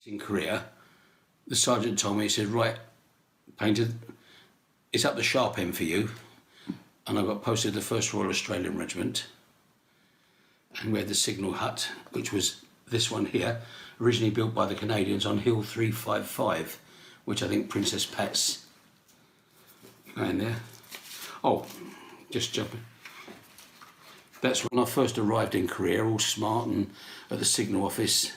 In Korea, the sergeant told me, he said, right, Painter, it's up the sharp end for you. And I got posted to the 1st Royal Australian Regiment. And we had the signal hut, which was this one here, originally built by the Canadians on Hill 355, which I think Princess Pat's going there. Oh, just jumping. That's when I first arrived in Korea, all smart and at the signal office.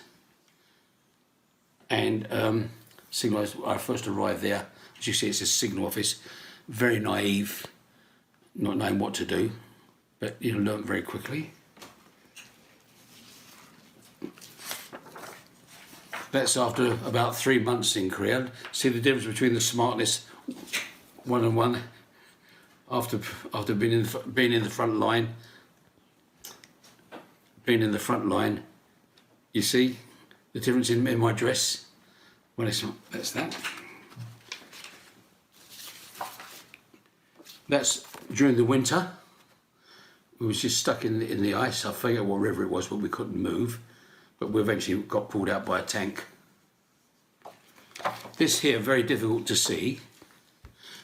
And I first arrived there. As you see, it's a signal office. Very naive, not knowing what to do, but you learn very quickly. That's after about 3 months in Korea. See the difference between the smartness, one-on-one, after being in the front line. Being in the front line, you see the difference in my dress. Well, it's not. That's that. That's during the winter. We was just stuck in the ice. I forget what river it was, but we couldn't move. But we eventually got pulled out by a tank. This here, very difficult to see.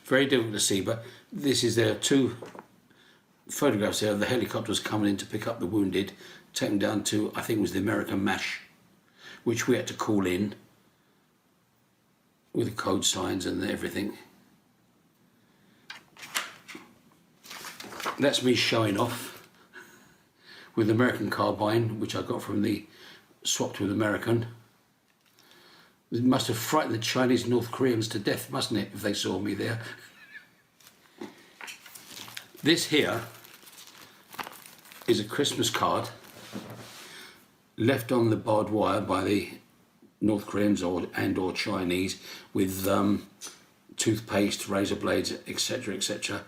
Very difficult to see, but this is there are 2 photographs there of the helicopters coming in to pick up the wounded, take them down to, I think it was the American MASH, which we had to call in with the code signs and everything. That's me showing off with the American carbine, which I got from the swapped with American. It must have frightened the Chinese North Koreans to death, mustn't it, if they saw me there. This here is a Christmas card left on the barbed wire by the North Koreans or Chinese with toothpaste, razor blades, etc., etc.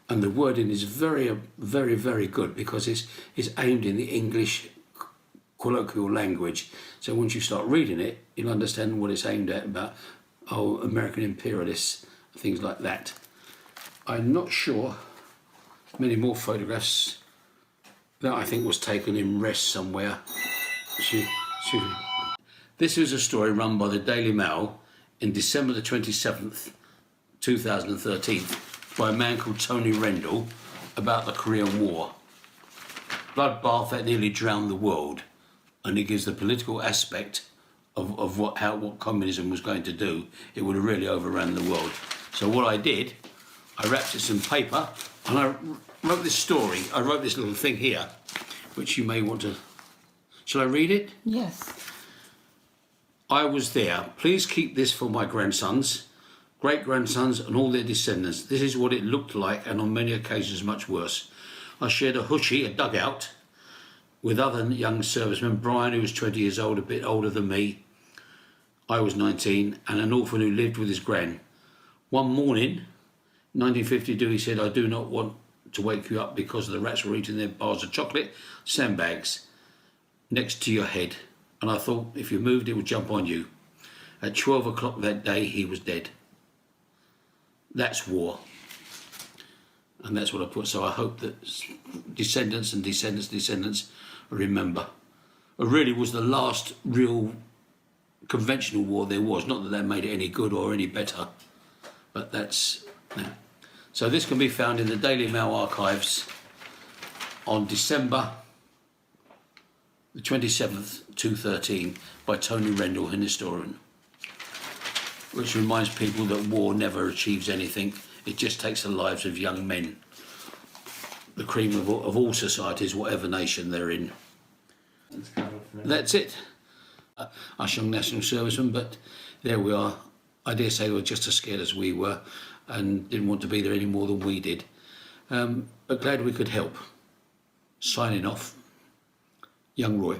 And the wording is very, very, very good because it's aimed in the English colloquial language. So once you start reading it, you'll understand what it's aimed at, about American imperialists, things like that. I'm not sure many more photographs. That I think was taken in rest somewhere. This is a story run by the Daily Mail in December the 27th, 2013, by a man called Tony Rendell about the Korean War. Bloodbath that nearly drowned the world, and it gives the political aspect of what communism was going to do. It would have really overrun the world. So what I did, I wrapped it in paper, and I wrote this story. I wrote this little thing here, which you may want to... Shall I read it? Yes. I was there. Please keep this for my grandsons, great-grandsons and all their descendants. This is what it looked like, and on many occasions much worse. I shared a hoochie, a dugout, with other young servicemen. Brian, who was 20 years old, a bit older than me. I was 19, and an orphan who lived with his gran. One morning, 1952, he said, I do not want to wake you up because the rats were eating their bars of chocolate, sandbags, next to your head. And I thought, if you moved, it would jump on you. At 12 o'clock that day, he was dead. That's war. And that's what I put. So I hope that descendants and descendants remember. It really was the last real conventional war there was. Not that made it any good or any better, but that's... Yeah. So this can be found in the Daily Mail archives on December the 27th, 2013, by Tony Rendell, an historian, which reminds people that war never achieves anything. It just takes the lives of young men, the cream of all societies, whatever nation they're in. That's it. Us young national servicemen, but there we are. I dare say they were just as scared as we were and didn't want to be there any more than we did. But glad we could help. Signing off, Young Roy.